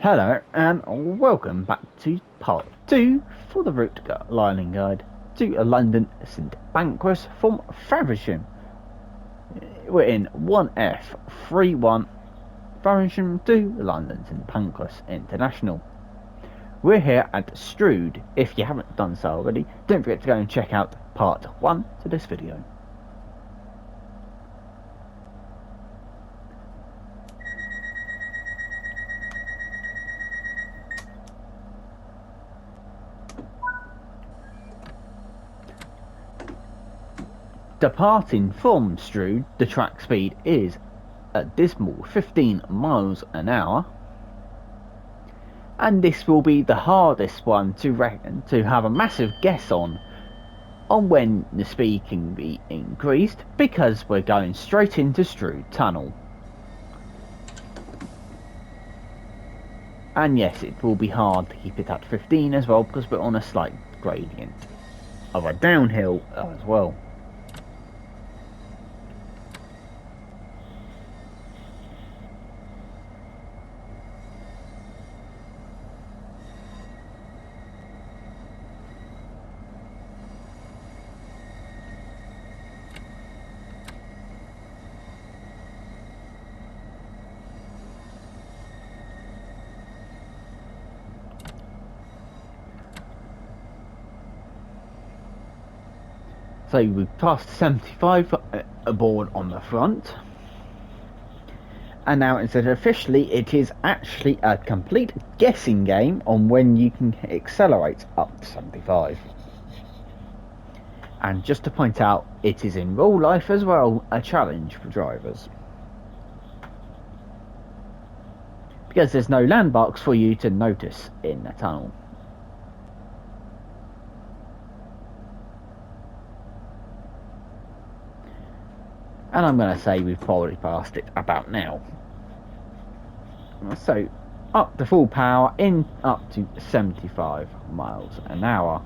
Hello and welcome back to part 2 for the route lining guide to London St Pancras from Faversham. We're in 1F31 Faversham to London St Pancras International. We're here at Strood. If you haven't done so already, don't forget to go and check out part 1 to this video. Departing from Strood, the track speed is a dismal 15 miles an hour, and this will be the hardest one to have a massive guess on when the speed can be increased, because we're going straight into Strood Tunnel. And yes, it will be hard to keep it at 15 as well, because we're on a slight gradient of a downhill as well. So we've passed 75 aboard on the front, and now instead of officially, it is actually a complete guessing game on when you can accelerate up to 75. And just to point out, it is in real life as well a challenge for drivers, because there's no landmarks for you to notice in the tunnel. And I'm going to say we've probably passed it about now. So, up to full power in up to 75 miles an hour.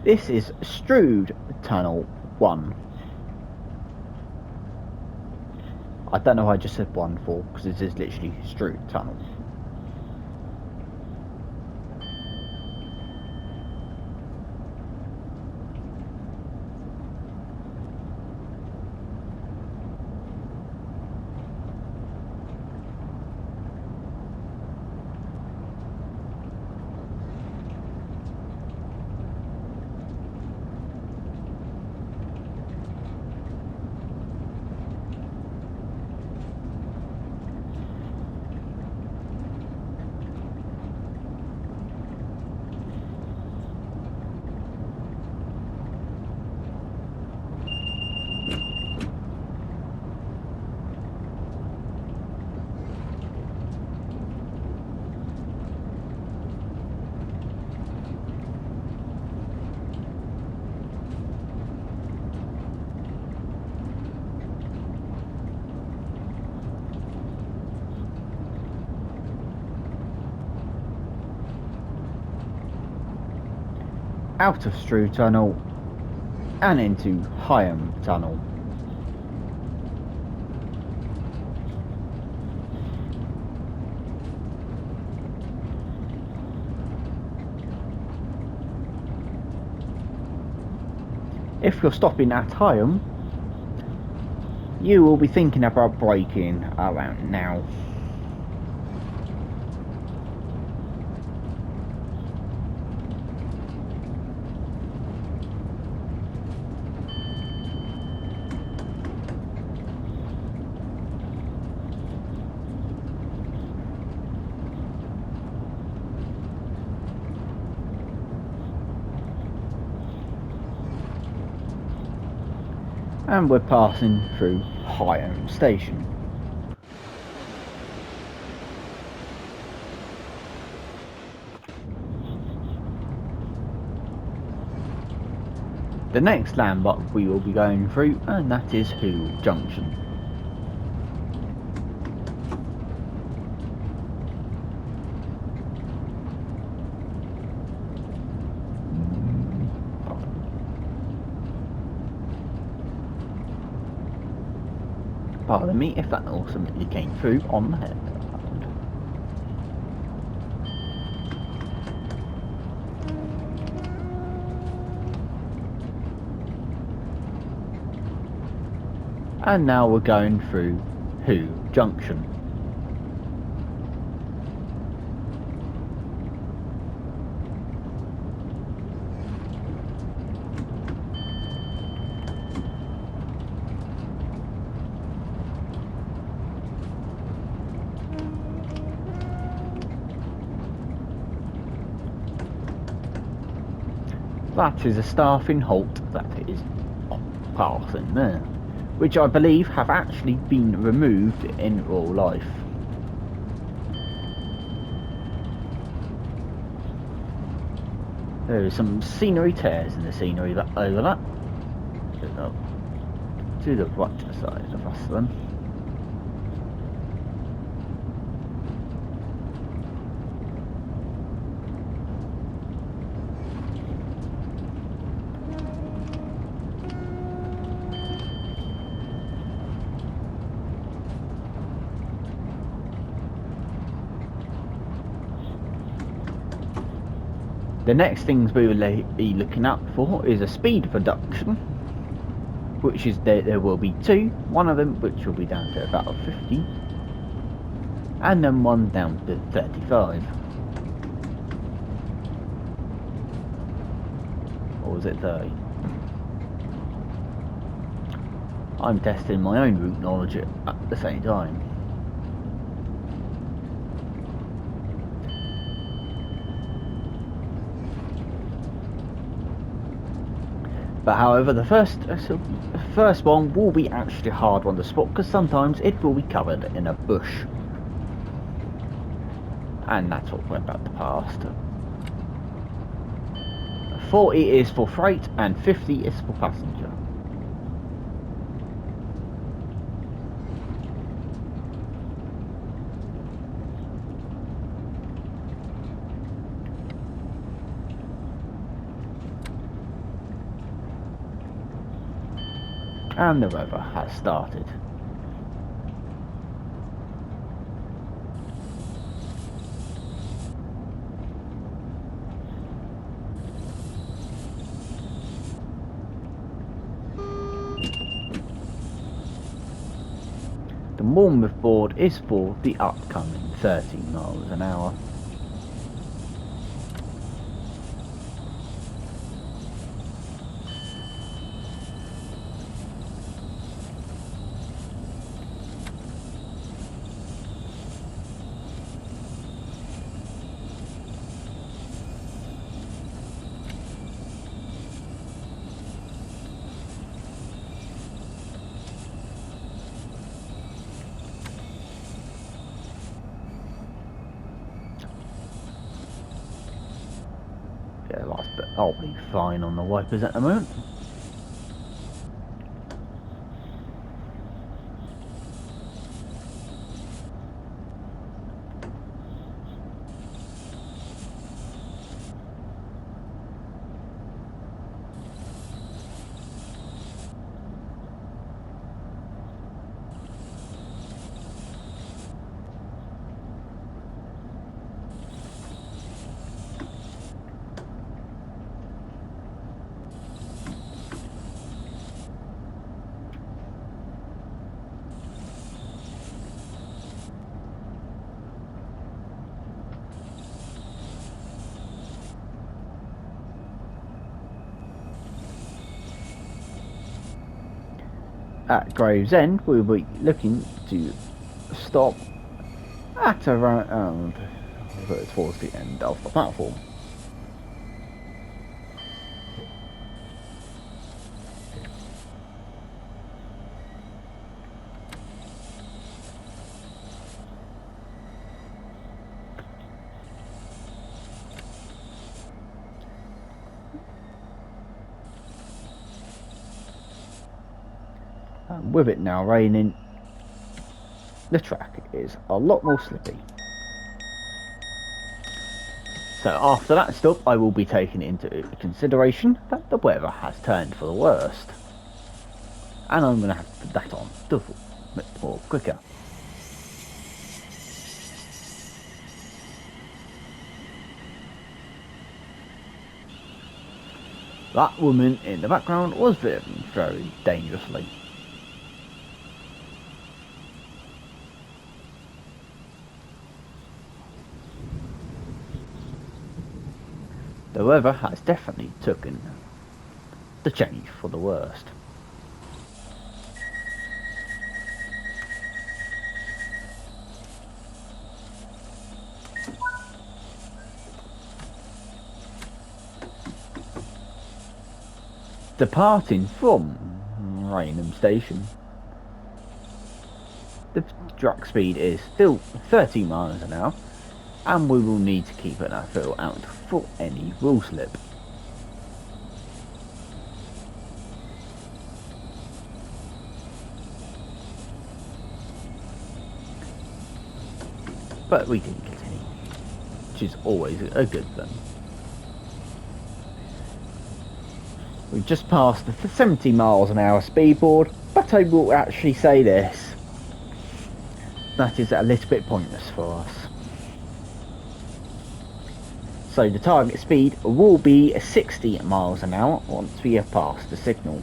This is Strood Tunnel 1. I don't know why I just said 1 for, because this is literally Strood Tunnel. Out of Strood Tunnel and into Higham Tunnel. If you're stopping at Higham, you will be thinking about braking around now. And we're passing through Higham Station. The next landmark we will be going through, and that is Hoole Junction. Pardon me if that ultimately came through on the head. And now we're going through Who Junction. That is a staffing halt that is passing there, which I believe have actually been removed in real life. There is some scenery tears in the scenery that overlap to the right side of us then. The next things we will be looking out for is a speed reduction, which is there will be two, one of them which will be down to about 50, and then one down to 35. Or was it 30? I'm testing my own route knowledge at the same time. But however, the first one will be actually a hard one to spot, because sometimes it will be covered in a bush. And that's what we're about to pass. 40 is for freight and 50 is for passenger. And the weather has started. The Bournemouth board is for the upcoming 13 miles an hour. Yeah, but I'll be fine on the wipers at the moment. At Gravesend, we'll be looking to stop at around towards the end of the platform. With it now raining, the track is a lot more slippy. So after that stop, I will be taking into consideration that the weather has turned for the worst. And I'm going to have to put that on double. bit more quicker. That woman in the background was driving very dangerously. The weather has definitely taken the change for the worst. Departing from Raynham Station, the truck speed is still 30 miles an hour, and we will need to keep an eye out for any wheel slip. But we can continue, which is always a good thing. We've just passed the 70 miles an hour speed board, but I will actually say this. That is a little bit pointless for us. So the target speed will be 60 miles an hour once we have passed the signal.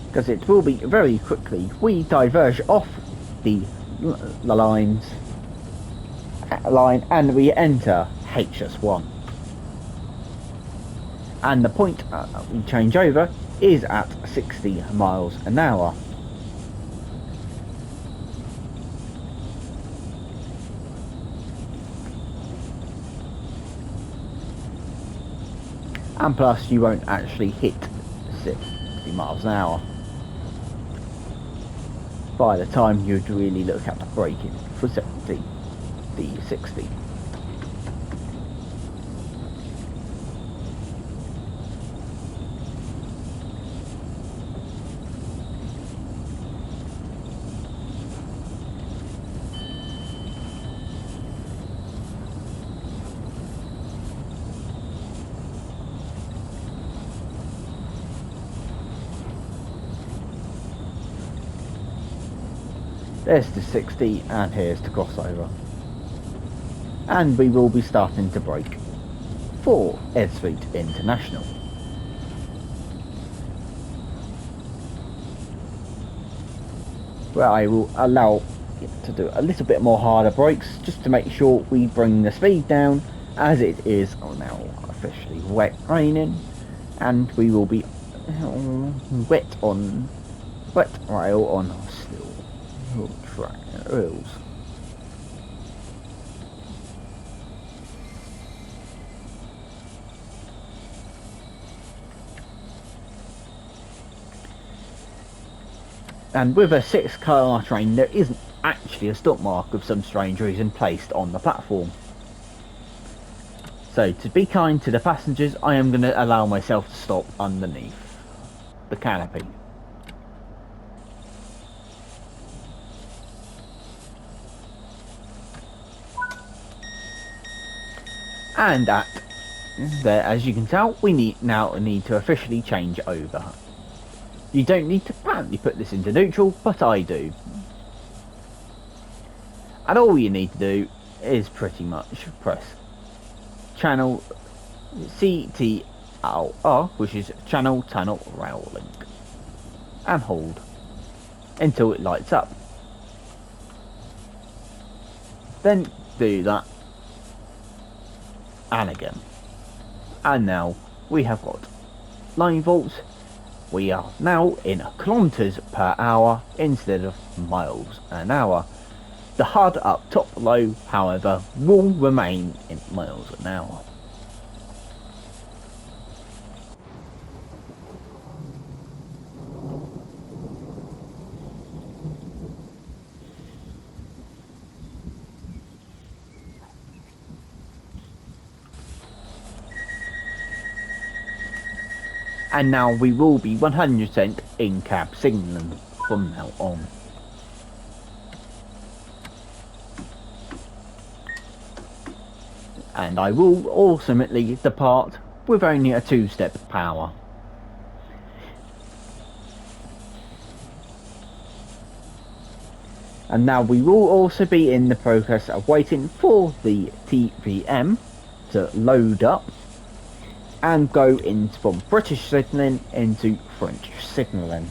Because it will be very quickly we diverge off the line and we enter HS1, and the point we change over is at 60 miles an hour. And plus you won't actually hit 60 miles an hour by the time you'd really look at the braking for 70, the 60. There's the 60 and here's the crossover. And we will be starting to brake for Edsfleet International. Where I will allow it to do a little bit more harder brakes just to make sure we bring the speed down, as it is now officially wet raining and we will be wet rail on still rails. And with a 6-car train there isn't actually a stop mark of some strange reason placed on the platform. So to be kind to the passengers, I am going to allow myself to stop underneath the canopy. And at there, as you can tell, we now need to officially change over. You don't need to apparently put this into neutral, but I do. And all you need to do is pretty much press channel CTLR, which is channel tunnel rail link, and hold until it lights up. Then do that, and again. And now we have got 9 volts. We are now in kilometers per hour instead of miles an hour. The HUD up top low, however, will remain in miles an hour. And now we will be 100% in-cab signalling from now on. And I will ultimately depart with only a 2-step power. And now we will also be in the process of waiting for the TVM to load up and go in from British signalling into French signalling.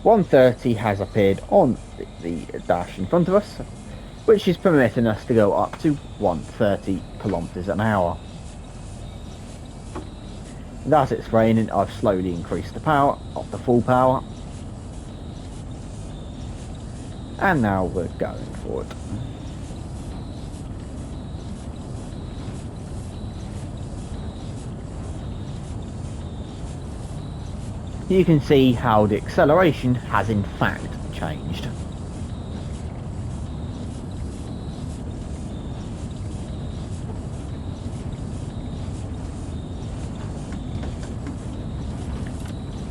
130 has appeared on the dash in front of us, which is permitting us to go up to 130 kilometers an hour. And as it's raining, I've slowly increased the power up to full power. And now we're going for it. You can see how the acceleration has in fact changed.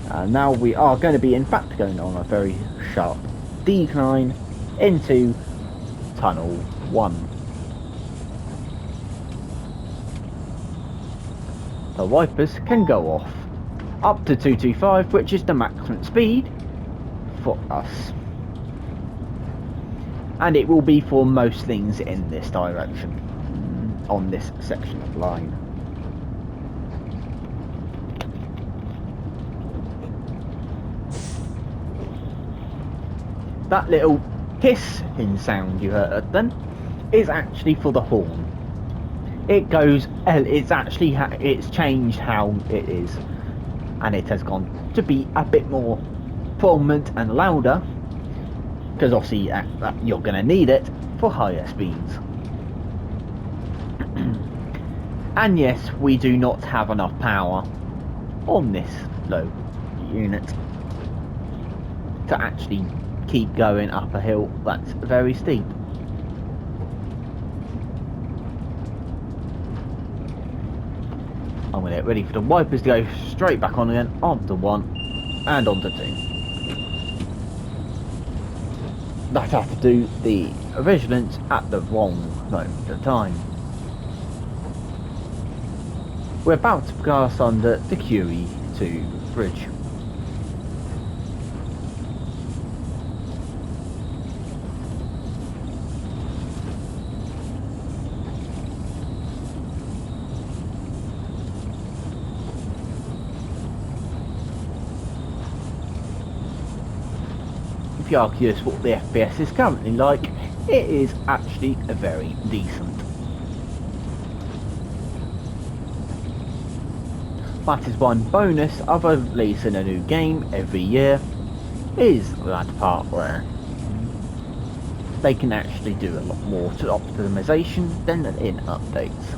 And now we are going to be in fact going on a very sharp decline into tunnel 1. The wipers can go off up to 225, which is the maximum speed for us, and it will be for most things in this direction on this section of line. That little hissing sound you heard then is actually for the horn. It goes, it's changed how it is, and it has gone to be a bit more prominent and louder, because obviously you're going to need it for higher speeds. And yes, we do not have enough power on this low unit to actually keep going up a hill that's very steep. I'm going to get ready for the wipers to go straight back on again, onto 1 and onto 2. That have to do the vigilance at the wrong moment of time. We're about to pass under the QE2 bridge. If you are curious what the FPS is currently like, it is actually very decent. That is one bonus of releasing a new game every year, is that part where they can actually do a lot more to optimization than in updates.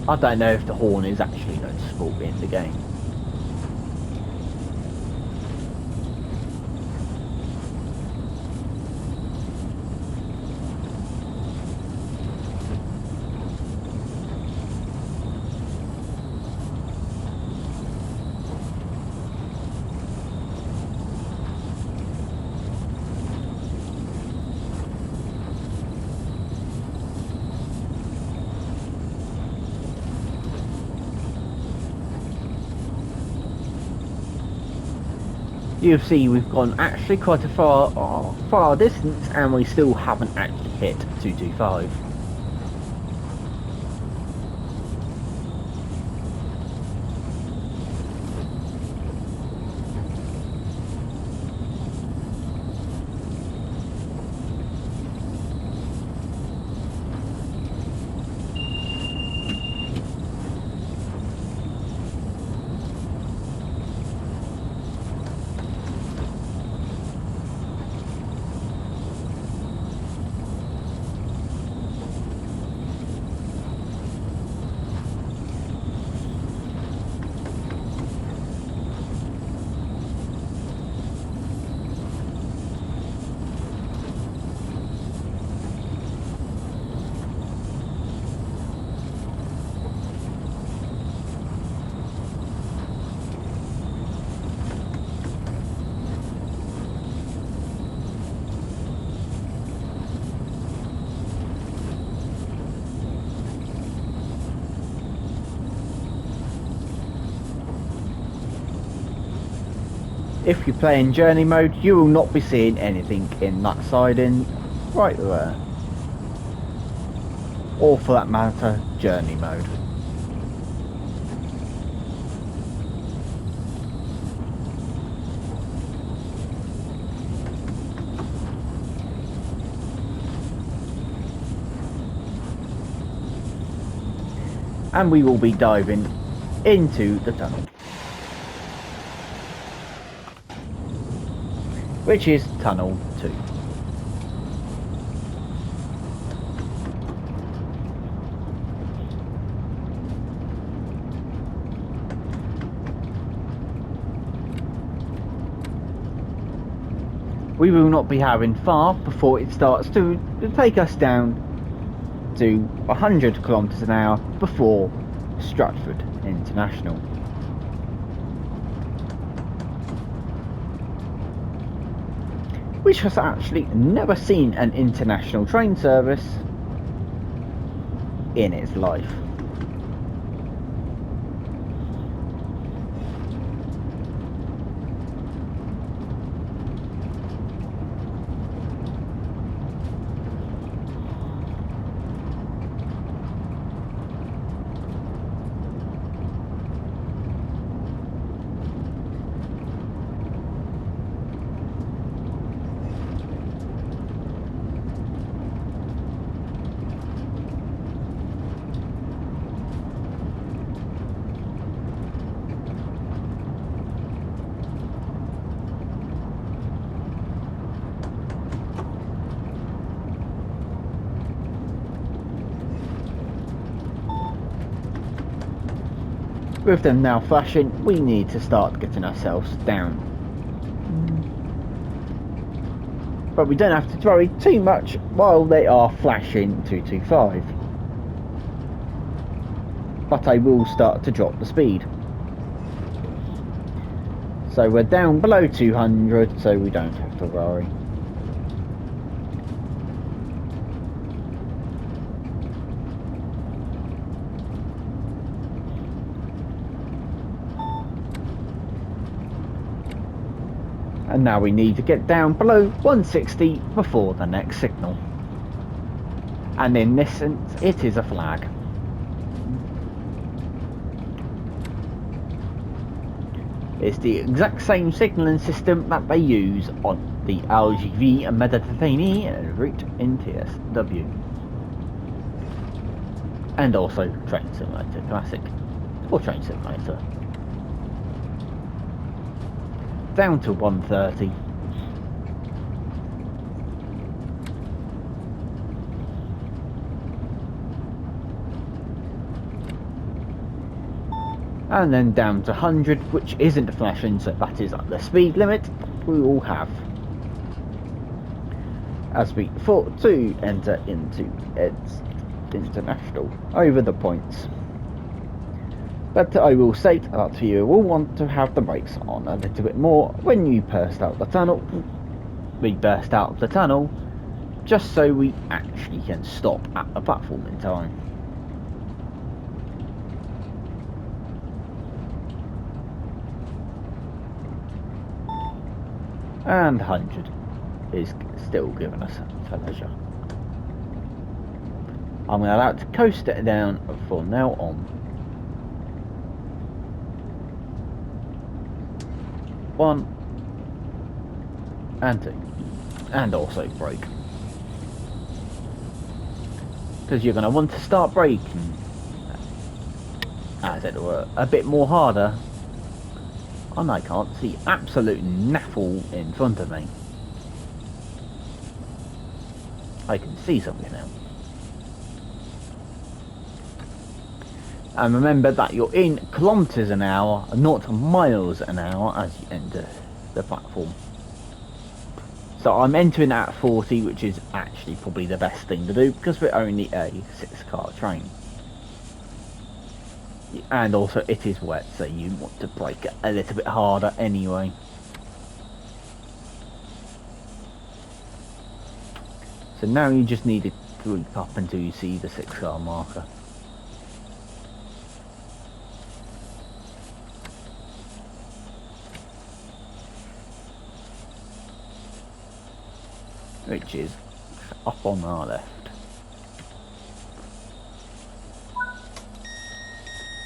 I don't know if the horn is actually noticeable in the game. You see, we've gone actually quite a far distance, and we still haven't actually hit 225. if you play in journey mode, you will not be seeing anything in that siding right there. Or for that matter, journey mode. And we will be diving into the tunnel, which is tunnel 2. We will not be having far before it starts to take us down to 100 kilometers an hour before Stratford International. Which has actually never seen an international train service in its life. With them now flashing, we need to start getting ourselves down. But we don't have to worry too much while they are flashing 225. But I will start to drop the speed. So we're down below 200, so we don't have to worry. And now we need to get down below 160 before the next signal. And in this sense, it is a flag. It's the exact same signalling system that they use on the LGV Mediterranean route in TSW. And also Train Simulator Classic, or Train Simulator. Down to 130. And then down to 100, which isn't flashing, so that is at the speed limit we will have as we thought to enter into its international over the points. But I will state that you will want to have the brakes on a little bit more when you burst out the tunnel. We burst out of the tunnel just so we actually can stop at the platform in time. And 100 is still giving us for leisure. I'm allowed to coast it down from now on. 1 and 2, and also brake, because you're going to want to start braking, as it were, a bit more harder. And I can't see absolute naffle in front of me. I can see something now. And remember that you're in kilometers an hour, not miles an hour, as you enter the platform. So I'm entering at 40, which is actually probably the best thing to do, because we're only a 6-car train. And also it is wet, so you want to brake it a little bit harder anyway. So now you just need to creep up until you see the 6-car marker. which is up on our left.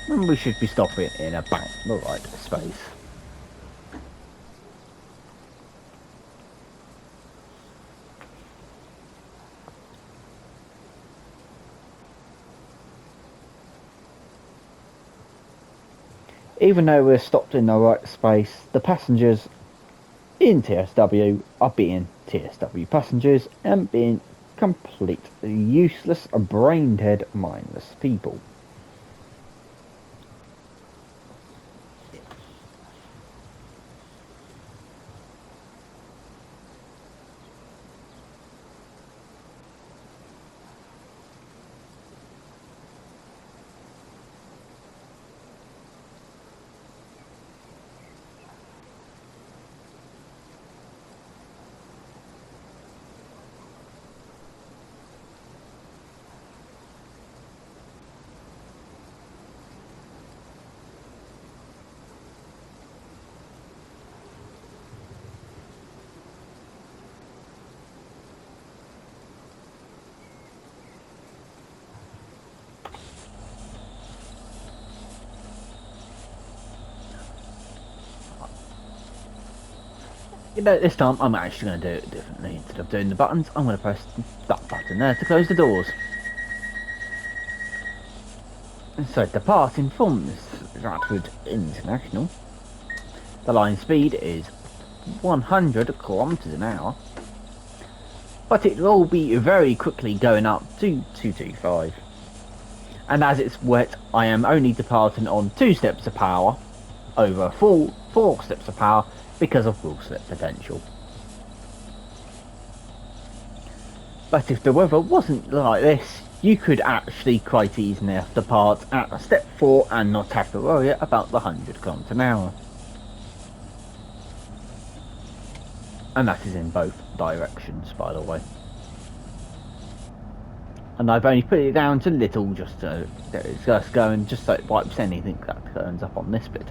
And we should be stopping in about the right space. Even though we're stopped in the right space, the passengers in TSW are being TSW passengers and being completely useless, brain-dead, mindless people. You know, this time I'm actually going to do it differently. Instead of doing the buttons, I'm going to press that button there to close the doors. So, departing from Stratford International, the line speed is 100 kilometers an hour, but it will be very quickly going up to 225. And as it's wet, I am only departing on 2 steps of power over 4 steps of power because of wheel slip potential. But if the weather wasn't like this, you could actually quite easily depart at step 4 and not have to worry about the 100 km an hour. And that is in both directions, by the way. And I've only put it down to little just so it's just going, just so it wipes anything that turns up on this bit.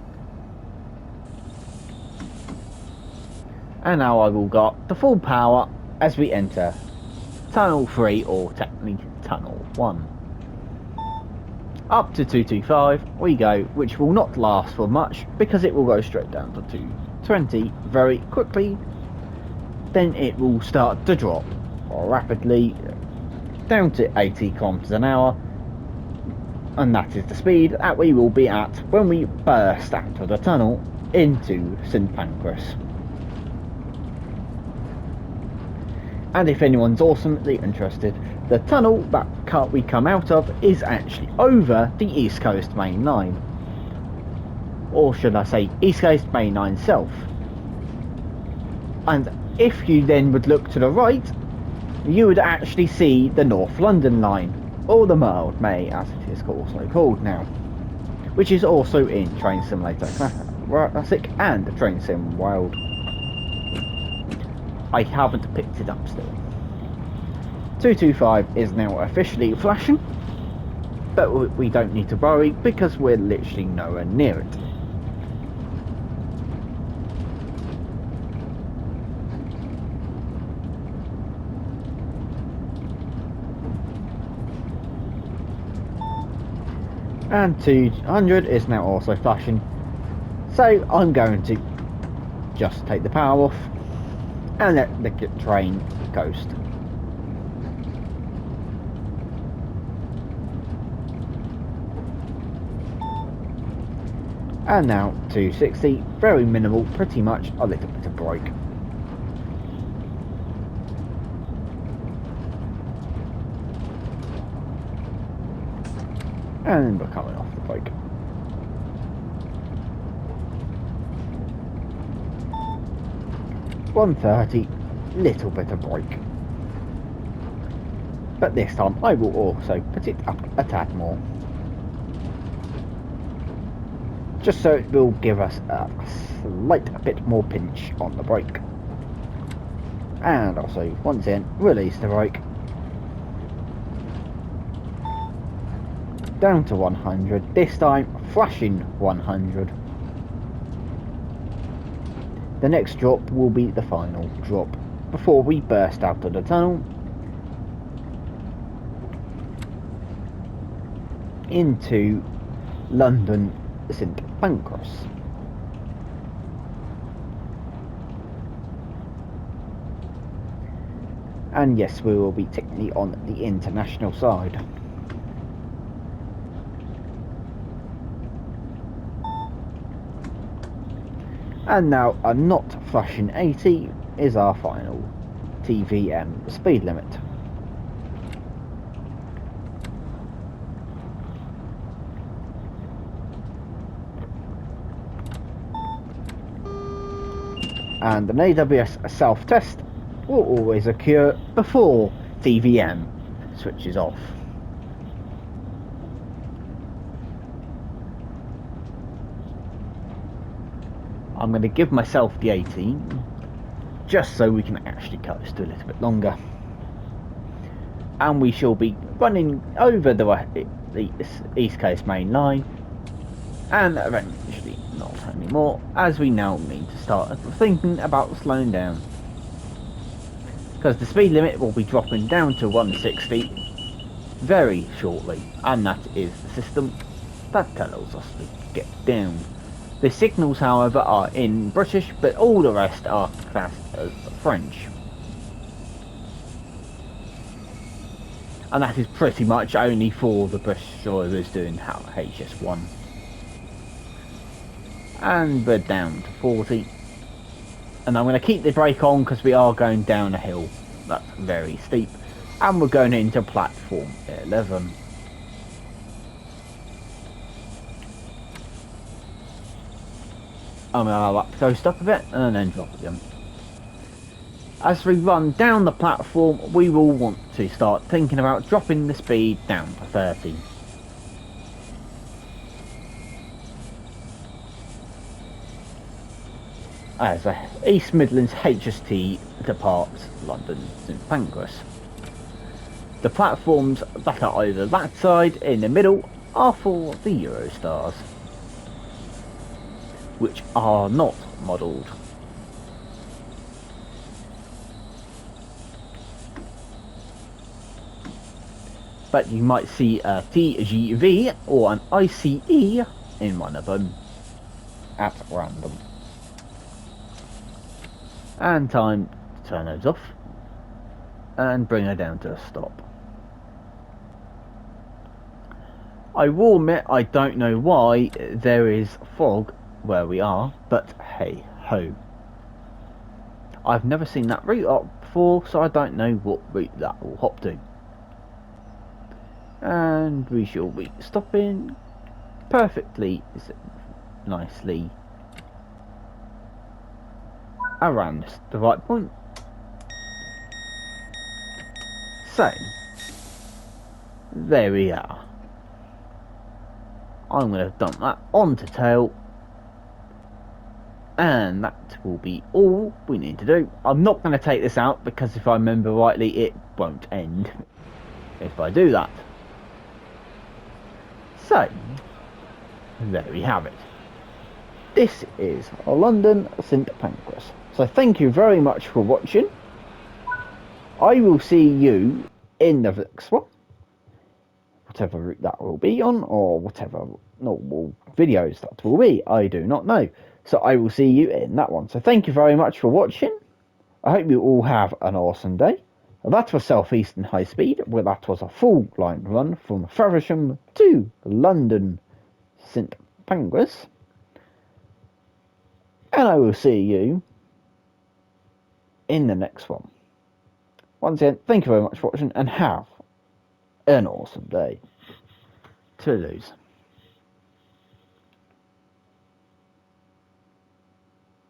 And now I will got the full power as we enter Tunnel 3, or technically Tunnel 1. Up to 225 we go, which will not last for much because it will go straight down to 220 very quickly. Then it will start to drop rapidly down to 80 kilometers an hour, and that is the speed that we will be at when we burst out of the tunnel into St Pancras. And if anyone's awesomely interested, the tunnel that we come out of is actually over the East Coast Main Line, or should I say East Coast Main Line South. And if you then would look to the right, you would actually see the North London Line, or the Mild May as it is also called now, which is also in Train Simulator Classic and Train Sim World. I haven't picked it up still. 225 is now officially flashing, but we don't need to worry because we're literally nowhere near it. And 200 is now also flashing, so I'm going to just take the power off and let the train coast. And now 260, very minimal, pretty much a little bit of brake. And we're coming off the brake. .130, little bit of brake. But this time I will also put it up a tad more, just so it will give us a slight bit more pinch on the brake. And also, once in, release the brake. Down to 100, this time flashing 100. The next drop will be the final drop before we burst out of the tunnel into London St Pancras. And yes, we will be technically on the international side. And now a not flashing 80 is our final TVM speed limit. And an AWS self-test will always occur before TVM switches off. I'm going to give myself the 18 just so we can actually coast a little bit longer. And we shall be running over the East Coast main line, and eventually not anymore, as we now need to start thinking about slowing down, because the speed limit will be dropping down to 160 very shortly, and that is the system that tells us to get down. The signals, however, are in British, but all the rest are classed as French. And that is pretty much only for the British drivers doing HS1. And we're down to 40. And I'm going to keep the brake on because we are going down a hill that's very steep. And we're going into platform 11. I'm going to allow that to coast up a bit and then drop again. As we run down the platform, we will want to start thinking about dropping the speed down to 30. As East Midlands HST departs London St Pancras. The platforms that are over that side in the middle are for the Eurostars, which are not modelled. But you might see a TGV or an ICE in one of them at random. And time to turn those off and bring her down to a stop. I will admit I don't know why there is fog where we are, but hey ho. I've never seen that route up before, so I don't know what route that will hop to. And we shall be stopping perfectly nicely around the right point. So there we are. I'm going to dump that onto tail, and that will be all we need to do. I'm not going to take this out because if I remember rightly it won't end if I do that. So there we have it. This is London St Pancras. So thank you very much for watching. I will see you in the next one, whatever route that will be on, or whatever normal videos that will be, I do not know. So I will see you in that one. So thank you very much for watching. I hope you all have an awesome day. That was South Eastern High Speed, where that was a full line run from Faversham to London St Pancras. And I will see you in the next one. Once again, thank you very much for watching and have an awesome day. Toodaloo.